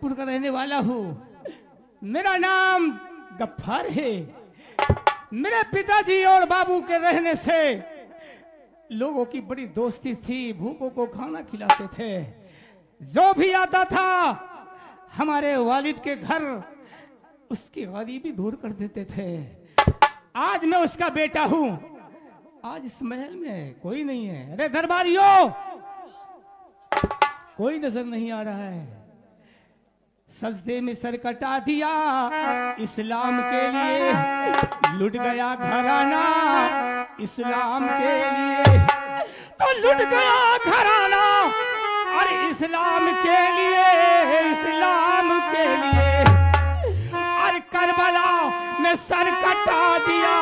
जयपुर का रहने वाला हूँ। मेरा नाम गफ्फार है। मेरे पिताजी और बाबू के रहने से लोगों की बड़ी दोस्ती थी, भूखों को खाना खिलाते थे। जो भी आता था हमारे वालिद के घर उसकी गरीबी दूर कर देते थे। आज मैं उसका बेटा हूं। आज इस महल में कोई नहीं है। अरे दरबारियों, कोई नजर नहीं आ रहा है। सजदे में सर कटा दिया इस्लाम के लिए, लुट गया घराना इस्लाम के लिए। तो लुट गया घराना और इस्लाम के लिए, इस्लाम के लिए। और करबला में सर कटा दिया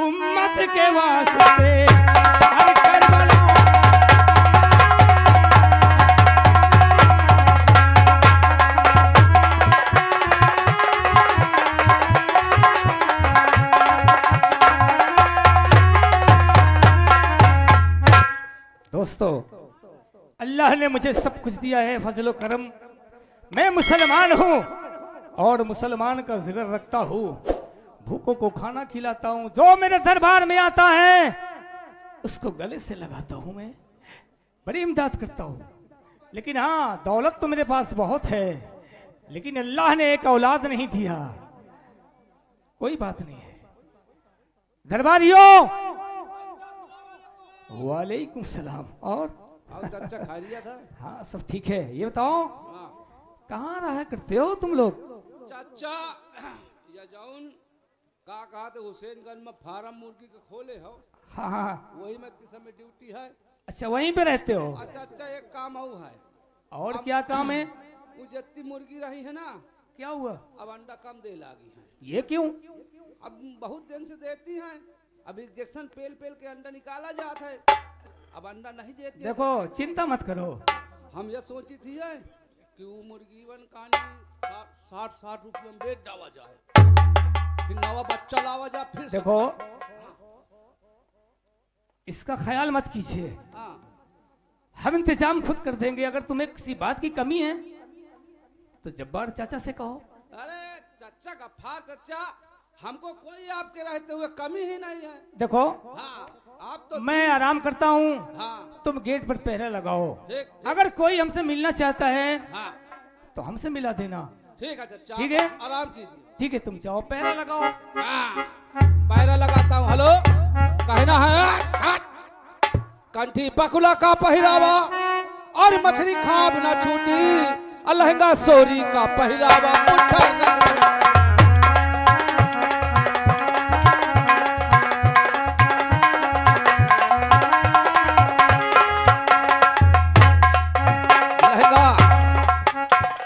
उम्मत के वास्ते। और करबला दोस्तों, अल्लाह ने मुझे सब कुछ दिया है, फजलो करम। मैं मुसलमान हूँ और मुसलमान का जिक्र रखता हूँ। भूखों को खाना खिलाता हूँ। जो मेरे दरबार में आता है उसको गले से लगाता हूँ। मैं बड़ी इमदाद करता हूँ। लेकिन हाँ, दौलत तो मेरे पास बहुत है, लेकिन अल्लाह ने एक औलाद नहीं दिया। कोई बात नहीं है। दरबारियों, वालेकुम सलाम। और चाचा खा लिया था? हाँ, सब ठीक है। ये बताओ, कहाँ रहा करते हो तुम लोग? चाचा या जाऊन का कहा थे हुसैनगंज में फार्म मुर्गी के खोले हो। हाँ हाँ, वही में किस समय ड्यूटी है। अच्छा, वहीं पे रहते हो? चाचा एक काम और है। और क्या काम है? वो जितनी मुर्गी रही है ना, क्या हुआ? अब अंडा कम दे लगी है। ये क्यों? अब बहुत दिन से देती हैं। अब इंजेक्शन पेल पेल के अंडा निकाला जाता है। अब अंडा नहीं देती। देखो, चिंता मत करो। हम ये सोची थी है कि वो मुर्गी वन कहानी 60 रुपये में बेच डावा जाए, फिर नवा बच्चा लावा जाए। फिर देखो, इसका ख्याल मत कीजिए। हम इंतजाम खुद कर देंगे। अगर तुम्हें किसी बात की कमी है तो जब्बार चाचा से कहो। अरे चाचा, गफ्फार चाचा, हमको कोई आपके रहते हुए कमी ही नहीं है। देखो, हाँ, आप तो मैं आराम करता हूँ। हाँ, तुम गेट पर पहरा लगाओ। ठीक। अगर कोई हमसे मिलना चाहता है हाँ, तो हमसे मिला देना। ठीक है चाचा, ठीक है? आराम कीजिए। ठीक है, तुम जाओ, पहरा लगाओ। हाँ, पैरा लगाता हूँ। हेलो, कहना है कंठी बकुला का पहरावा और मछली खाब ना छूटी, लहंगा सोरी का पहरावा पुट्ठा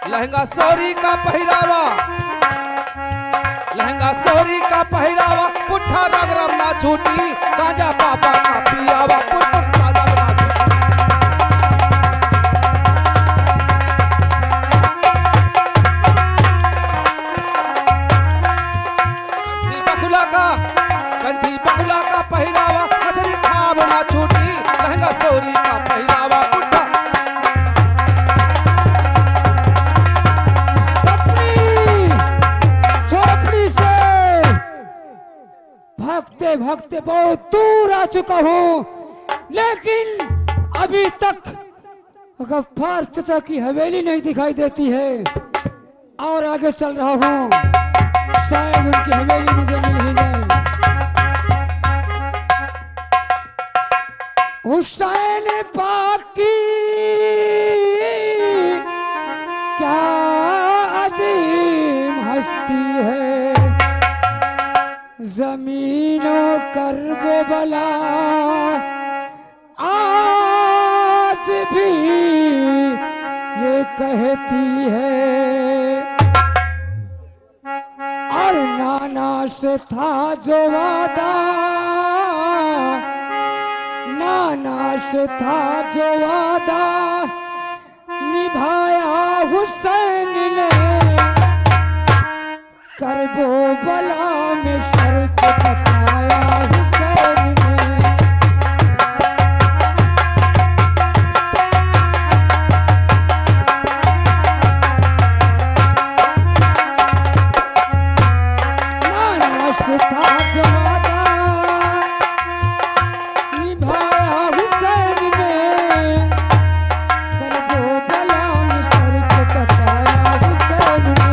लहंगा सोरी का पहरावा, लहंगा सोरी का पहरावा पुट्ठा रगरम ना छूटी, गांजा पापा का पियावा पुट्ठा रगरम ना छूटी। कंठी बकुला का पहरावा, मछली खाब ना छूटी, लहंगा सोरी का पहरावा पुट्ठा। भागते भागते बहुत दूर आ चुका हूँ, लेकिन अभी तक गफ्फार चाचा की हवेली नहीं दिखाई देती है। और आगे चल रहा हूँ, शायद उनकी हवेली मुझे मिल ही जाए। हुसैन पाक की क्या अजीम हस्ती है, जमीनों करबला आज भी ये कहती है। और नाना से था जो वादा, नाना से था जो वादा, निभाया हुसैन ने, करबला में सर कटाया हुसैन ने। दोष था जमाना निभाया हुसैन ने कर दो बलान सर को कटाया हुसैन ने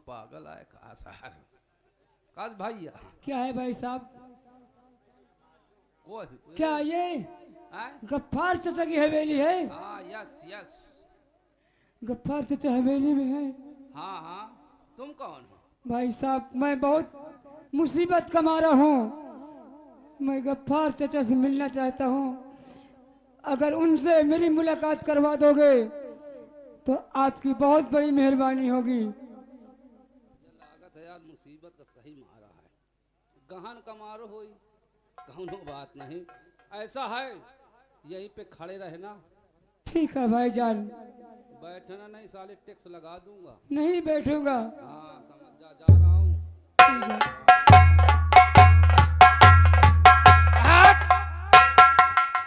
पागल आए कहा साहब काज भैया क्या है भाई साहब वो क्या ये गफ्फार चाचा की हवेली है हाँ यस यस गफ्फार चाचा हवेली में है हाँ हाँ तुम कौन हो भाई साहब मैं बहुत मुसीबत का मारा हूँ मैं गफ्फार चाचा से मिलना चाहता हूँ अगर उनसे मेरी मुलाकात करवा दोगे तो आपकी बहुत बड़ी मेहरबानी होगी लागत है यार मुसीबत का सही मारा है गहन का मारो होई कौनो बात नहीं ऐसा है यहीं पे खड़े रहना ठीक है भाईजान बैठना नहीं साले टैक्स लगा दूंगा नहीं बैठूंगा हाँ समझ जा रहा हूँ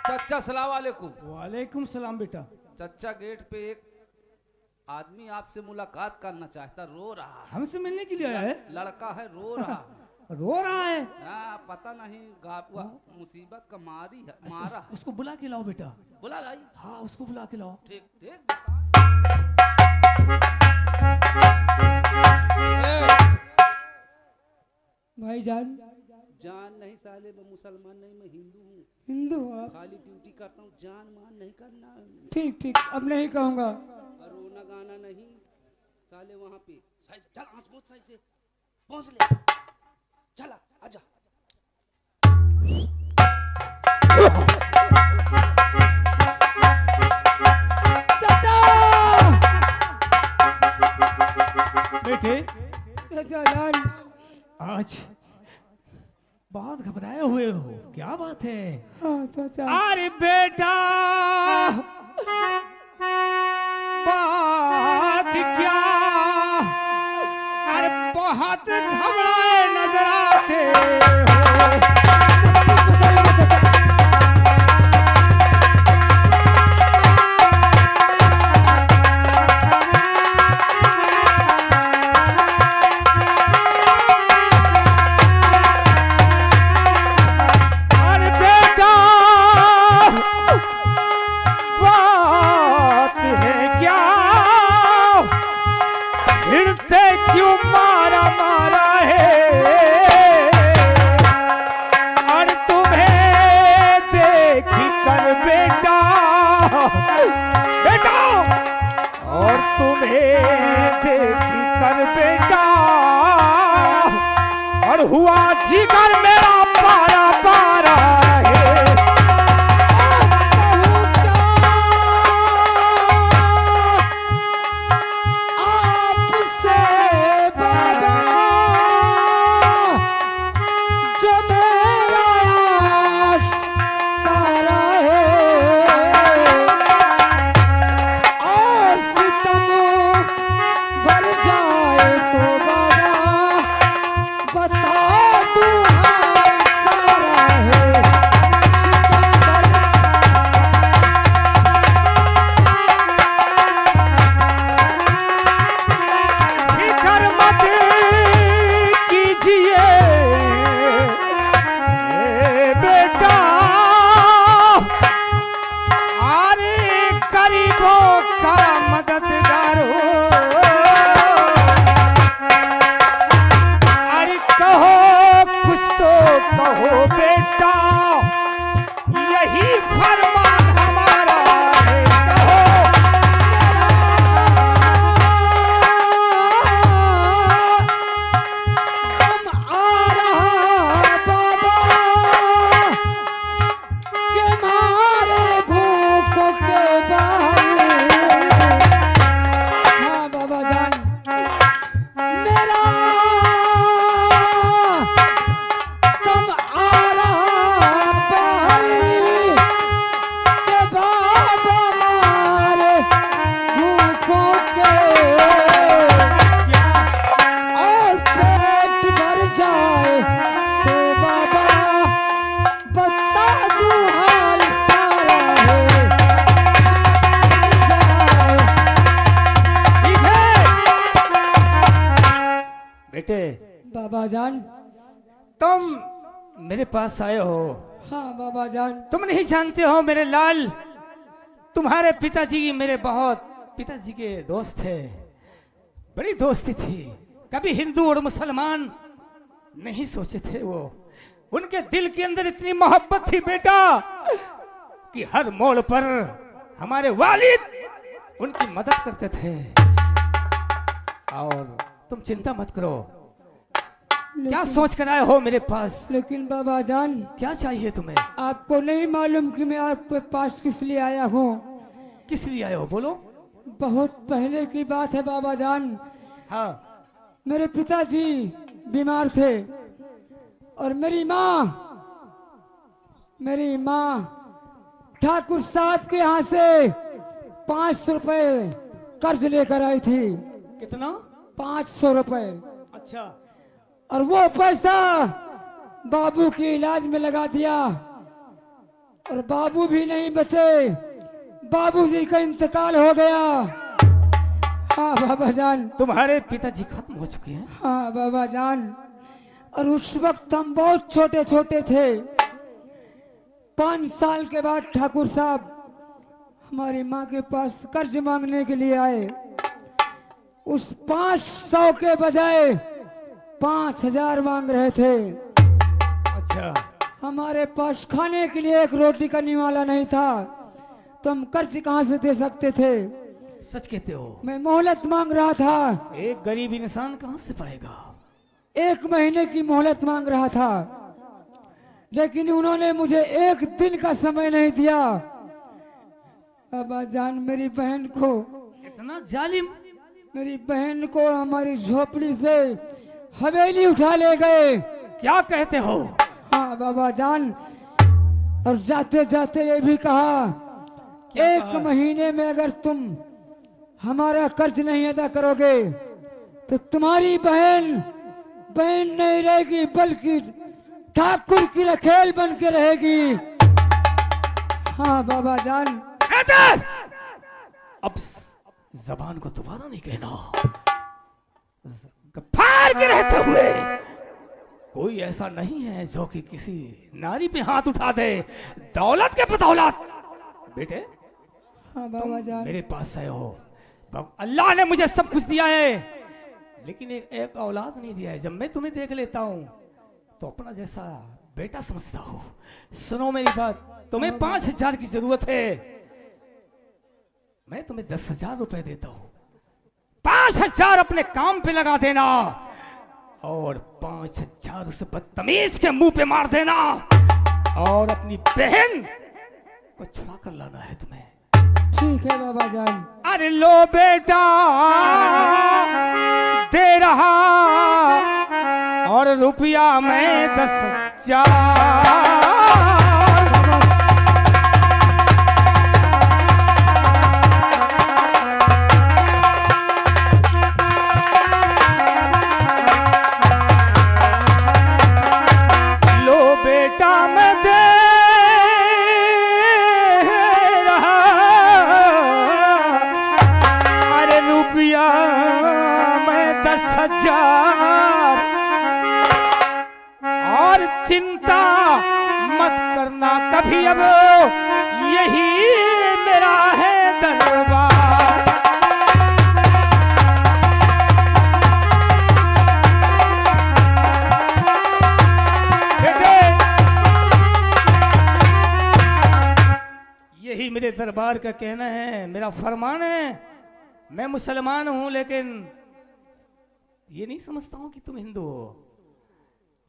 चचा सलाम वालेकुम वालेकुम सलाम बेटा। चचा गेट पे एक आदमी आपसे मुलाकात करना चाहता रो रहा है हमसे मिलने के लिए आया है? लड़का है रो रहा है रो रहा है? हाँ पता नहीं मुसीबत का मारी है मारा है उसको बुला के लाओ बेटा। बुला लाई हाँ उसको बुला के लाओ। ठीक ठीक भाईजान जान नहीं साले मैं मुसलमान नहीं मैं हिंदू हूँ हिंदू हो आप? खाली ड्यूटी करता हूँ जान मान नहीं करना ठीक ठीक अब नहीं कहूँगा और रोना गाना नहीं साले वहाँ पे चल आसमोत साई से पहुँच ले चला आजा चाचा बेटे चाचा जान आज बहुत घबराए हुए हो, क्या बात है? हाँ चाचा अरे बेटा बात क्या, अरे बहुत घबराए नजर आते हो। हुआ जिगर मेरा पारा पारा है। आपसे बाबा जो मेरा आशिकारा है और सितम भर जाए तो बाबा बता दूँ बेटे बाबा जान। तुम मेरे पास आए हो। हाँ बाबा जान। तुम नहीं जानते हो मेरे लाल, तुम्हारे पिताजी मेरे बहुत पिताजी के दोस्त थे, बड़ी दोस्ती थी। कभी हिंदू और मुसलमान नहीं सोचे थे वो। उनके दिल के अंदर इतनी मोहब्बत थी बेटा कि हर मोड़ पर हमारे वालिद उनकी मदद करते थे। और तुम चिंता मत करो। क्या सोच कर आए हो मेरे पास? लेकिन बाबा जान, क्या चाहिए तुम्हें? आपको नहीं मालूम कि मैं आपके पास किस लिए आया हूँ? किस लिए आए हो बोलो। बहुत पहले की बात है बाबा जान। हाँ। मेरे पिताजी बीमार थे और मेरी माँ ठाकुर साहब के यहाँ से 500 रुपए कर्ज लेकर आई थी। कितना? 500 रुपए। अच्छा। और वो पैसा बाबू के इलाज में लगा दिया और बाबू भी नहीं बचे। बाबूजी का इंतकाल हो गया। हाँ बाबा जान। तुम्हारे पिताजी खत्म हो चुके हैं? हाँ बाबा जान। और उस वक्त हम बहुत छोटे छोटे थे। 5 साल के बाद ठाकुर साहब हमारी माँ के पास कर्ज मांगने के लिए आए। उस 500 के बजाय 5000 मांग रहे थे। अच्छा। हमारे पास खाने के लिए एक रोटी का निवाला नहीं था, तो हम कर्ज कहाँ से दे सकते थे? सच कहते हो? मैं मोहलत मांग रहा था। एक गरीब इंसान कहाँ से पाएगा? 1 महीने की मोहलत मांग रहा था, लेकिन उन्होंने मुझे 1 दिन का समय नहीं दिया। बाबा जान, मेरी बहन को, इतना जालिम! मेरी बहन को हमारी झोपड़ी से हवेली उठा ले गए। क्या कहते हो? हाँ बाबा जान। और जाते जाते ये भी कहा, 1 महीने में अगर तुम हमारा कर्ज नहीं अदा करोगे तो तुम्हारी बहन नहीं रहेगी, बल्कि ठाकुर की रखेल बन के रहेगी। हाँ बाबा जान। अब जबान को दोबारा नहीं कहना। फाड़ के रहते हुए कोई ऐसा नहीं है जो कि किसी नारी पे हाथ उठा दे, दौलत के बदौलत। बेटे हाँ बाबा जान। मेरे पास आए हो। अल्लाह ने मुझे सब कुछ दिया है, लेकिन एक औलाद नहीं दिया है। जब मैं तुम्हें देख लेता हूँ तो अपना जैसा बेटा समझता हूँ। सुनो मेरी बात, तुम्हें 5000 की जरूरत है, मैं तुम्हें 10,000 रुपए देता हूँ। 5000 अपने काम पे लगा देना और 5000 उस बदतमीज के मुंह पे मार देना और अपनी बहन को छुड़ा कर लाना है तुम्हें। ठीक है बाबा जान। अरे लो बेटा दे रहा और रुपया मैं 10,000। और चिंता मत करना कभी, अब यही मेरा है दरबार। बेटे यही मेरे दरबार का कहना है, मेरा फरमान है। मैं मुसलमान हूं, लेकिन ये नहीं समझता हूं कि तुम हिंदू हो।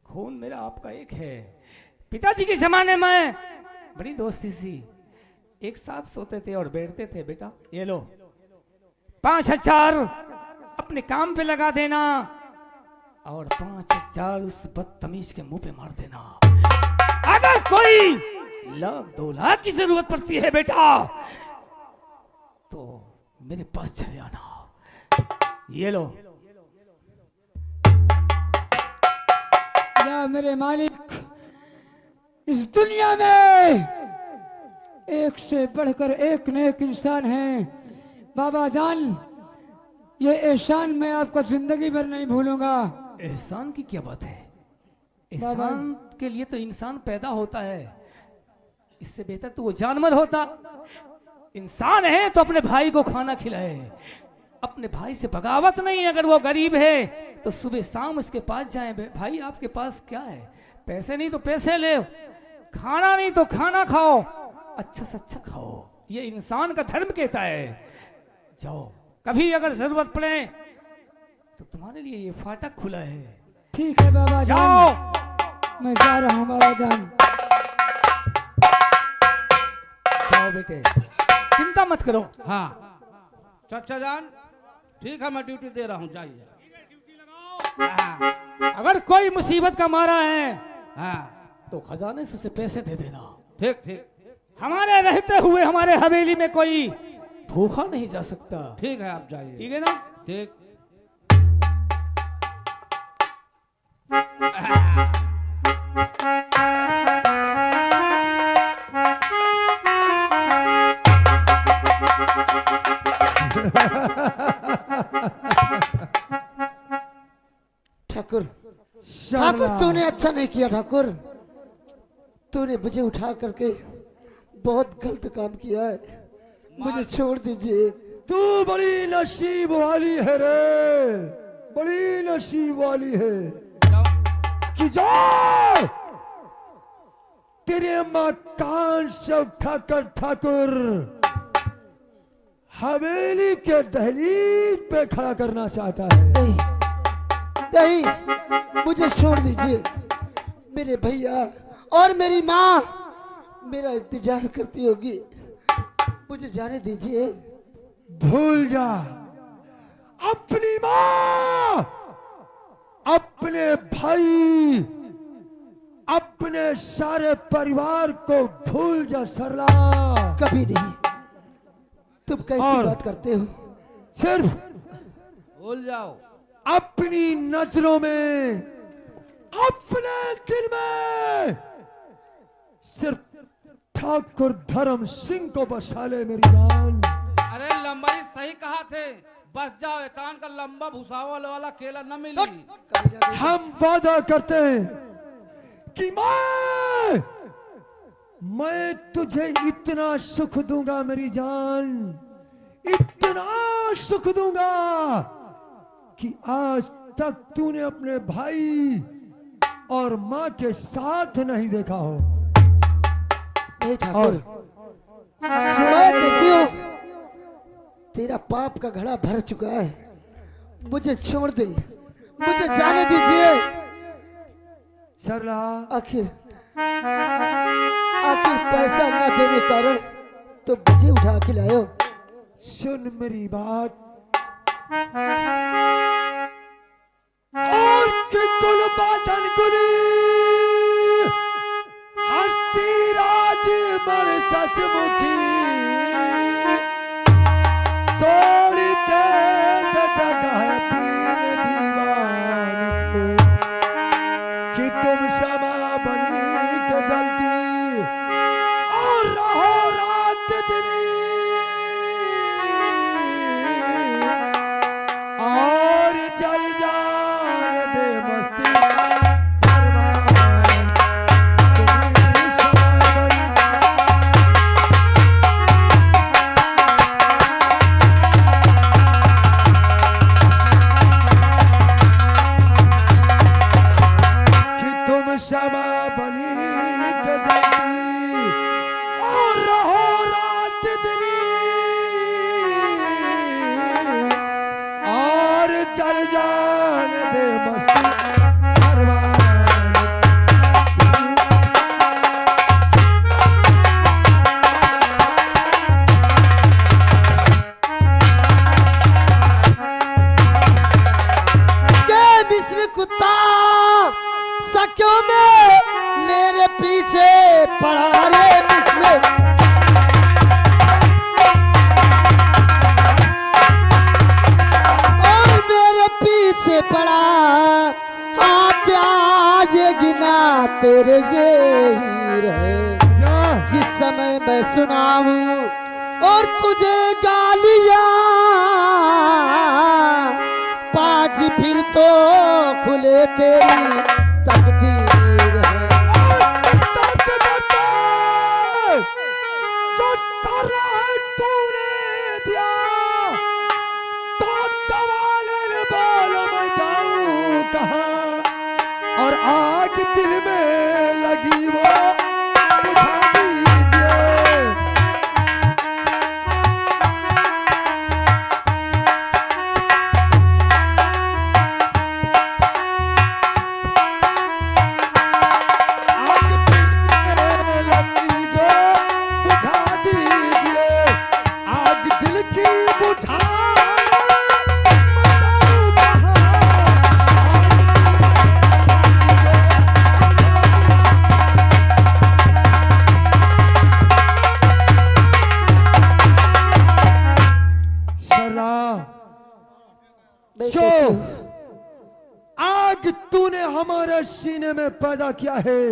खून मेरा आपका एक है। पिताजी के जमाने में बड़ी दोस्ती थी, एक साथ सोते थे और बैठते थे। बेटा ये लो 5000 अपने काम पे लगा देना और 5000 उस बदतमीज के मुंह पे मार देना। अगर कोई 1,00,000 2 लाख की जरूरत पड़ती है बेटा तो मेरे पास चले आना। ये लो। या मेरे मालिक, इस दुनिया में एक से बढ़कर एक नेक इंसान है। बाबा जान, ये एहसान मैं आपको जिंदगी भर नहीं भूलूंगा। एहसान की क्या बात है? बाबा। एहसान के लिए तो इंसान पैदा होता है, इससे बेहतर तो वो जानवर होता। इंसान है तो अपने भाई को खाना खिलाए, अपने भाई से बगावत नहीं। अगर वो गरीब है तो सुबह शाम उसके पास जाए, भाई आपके पास क्या है? पैसे नहीं तो पैसे ले, खाना नहीं तो खाना खाओ, अच्छा से अच्छा खाओ। ये इंसान का धर्म कहता है। जाओ, कभी अगर जरूरत पड़े तो तुम्हारे लिए ये फाटक खुला है। ठीक है बाबा जाओ। जान, मैं जा रहा हूँ बाबा जान। जाओ बेटे, चिंता मत करो। हाँ चाचा जान, ठीक है, मैं ड्यूटी दे रहा हूँ, जाइए। हाँ अगर कोई मुसीबत का मारा है हाँ, तो खजाने से उसे पैसे दे देना। ठीक ठीक हमारे रहते हुए हमारे हवेली में कोई भूखा नहीं जा सकता। ठीक है, आप जाइए। ठीक है ना? ठीक। ठाकुर, ठाकुर तूने अच्छा नहीं किया। ठाकुर तूने मुझे उठा करके बहुत गलत काम किया है, मुझे छोड़ दीजिए। तू बड़ी नसीब वाली है रे, बड़ी नसीब वाली है कि जो तेरे मकान से उठाकर ठाकुर हवेली के दहलीज पे खड़ा करना चाहता है। नहीं नहीं, मुझे छोड़ दीजिए। मेरे भैया और मेरी माँ मेरा इंतजार करती होगी, मुझे जाने दीजिए। भूल जा अपनी माँ, अपने भाई, अपने सारे परिवार को भूल जा सरला। कभी नहीं। तुम कैसी और- बात करते हो? सिर्फ भूल जाओ। अपनी नजरों में, अपने दिल में सिर्फ ठाकुर धर्म सिंह को बसा ले मेरी जान। अरे लंबाई सही कहा थे, बस जाओ, एकान का लंबा भुसावल वाला केला न मिली। हम वादा करते हैं कि मैं तुझे इतना सुख दूंगा मेरी जान, इतना सुख दूंगा कि आज तक तूने अपने भाई और माँ के साथ नहीं देखा हो। नहीं ठाकुर, मैं कहती हूँ तेरा पाप का घड़ा भर चुका है, मुझे छोड़ दे, मुझे जाने दीजिए। सरला, आखिर आखिर पैसा ना देने कारण तो मुझे उठा के लायो। सुन मेरी बात। और के कुल बादन गुली हस्ती राज बड़ सचमुखी तोड़ी दे जगह पीन दीवान को कि तुम क्षमा बनी के जल्दी और रहो रात दिन और जल जान दे मस्ती परवान तुम्हें शामल। कि तुम क्षमा बनी के जल्दी और रहो रात दिन और जल जान दे मस्ती परवान। के मिस्र कुत्ता सख्यों में मेरे पीछे पड़ा रे मिस्र। और मेरे पीछे पड़ा हाथ आगे गिना तेरे ये ही रहे। जा जिस समय मैं सुनाऊं और तुझे गालियां पाज फिर तो खुले तेरी तकदीर है। जो सारा है तूने दिया तो दवाले बोलो मैं जाऊं कहाँ, और आग दिल में लगी वो बुझा दीजिए। आग दिल में लगी जो बुझा दीजिए, आग दिल की बुझा जो आग तूने हमारे सीने में पैदा किया है,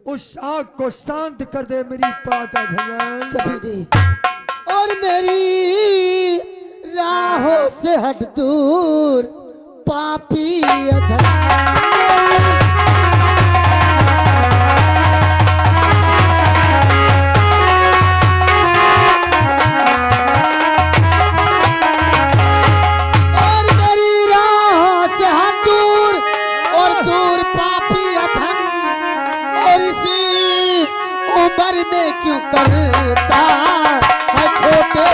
उस आग को शांत कर दे मेरी पाका भगवान। कभी नहीं। और मेरी राहों से हट दूर पापी अधम मेरी उम्र में क्यों करता है खोटे।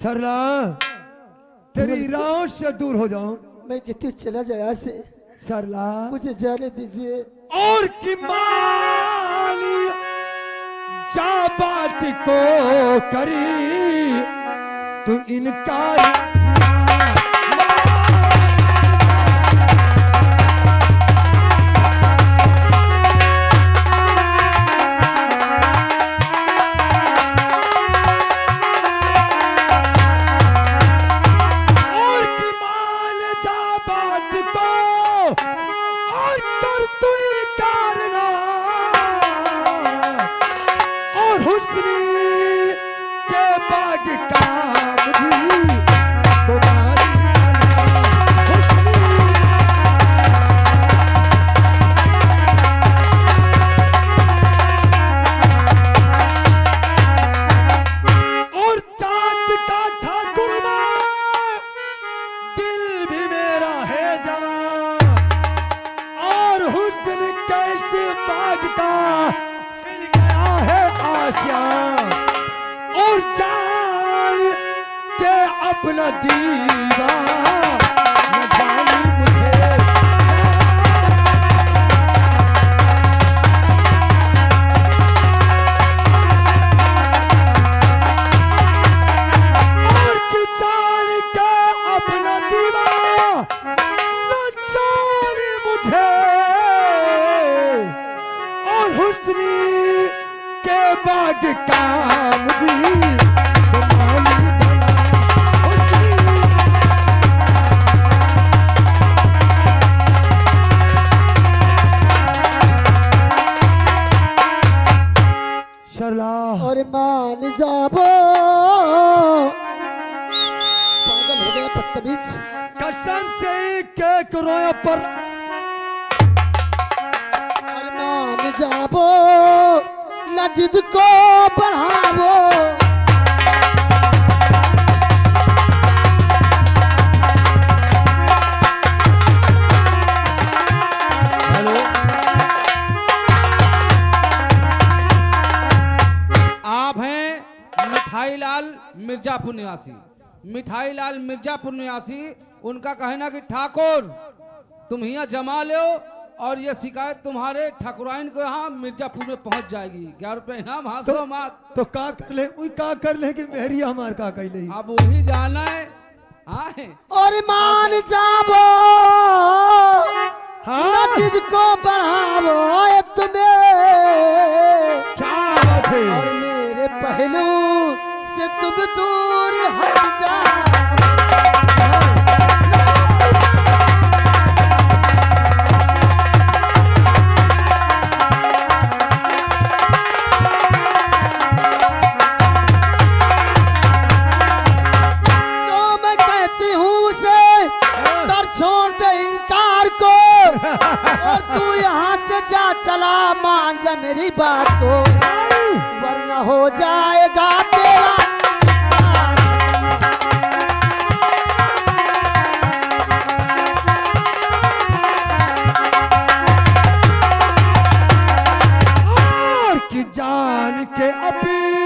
सरला तेरी राहों से दूर हो जाऊं। मैं कहती हूँ चला जाए यहाँ से, सरला मुझे जाने दीजिए। और की मानी जा बात को करी तू इनकार और की मान जा बात को और कर तू इनकार ना, और हुस्नी के बाग का मुझे तुम्हारी बना हुस्नी। और चांद का ठाकुर दिल भी मेरा है जवान, और हुस्न कैसे बाग का खिल गया है आसियां, और जान के अपना दीवा न जानी मुझे। और की जान के अपना दीवा न जानी मुझे, और हुस्नी के बाग का मुझे तुम्हारी बना हुस्नी। सरला और मान जाबो पागल हो गया बदतमीज। कसम से के रोया पर और मान जाबो न जिद को बढ़ावो। हेलो, आप हैं मिठाई लाल मिर्जापुर निवासी। मिठाई लाल मिर्जापुर निवासी, उनका कहना कि ठाकुर तुम यहाँ जमा लो और ये शिकायत तुम्हारे ठाकुराइन को यहाँ मिर्जापुर में पहुंच जाएगी। 11 रुपए इनाम हाथों मात। तो का कर ले उई का कर ले कि मेरी हमार का कह ले। अब वही जाना है। हाँ है। और मान जाबो हाँ न जिद को बढ़ावो ये तुम्हें। क्या बात है। और मेरे पहलू से तुम दूर हट जाओ। बात को, वरना हो जाएगा तेरा और कि जान के अपील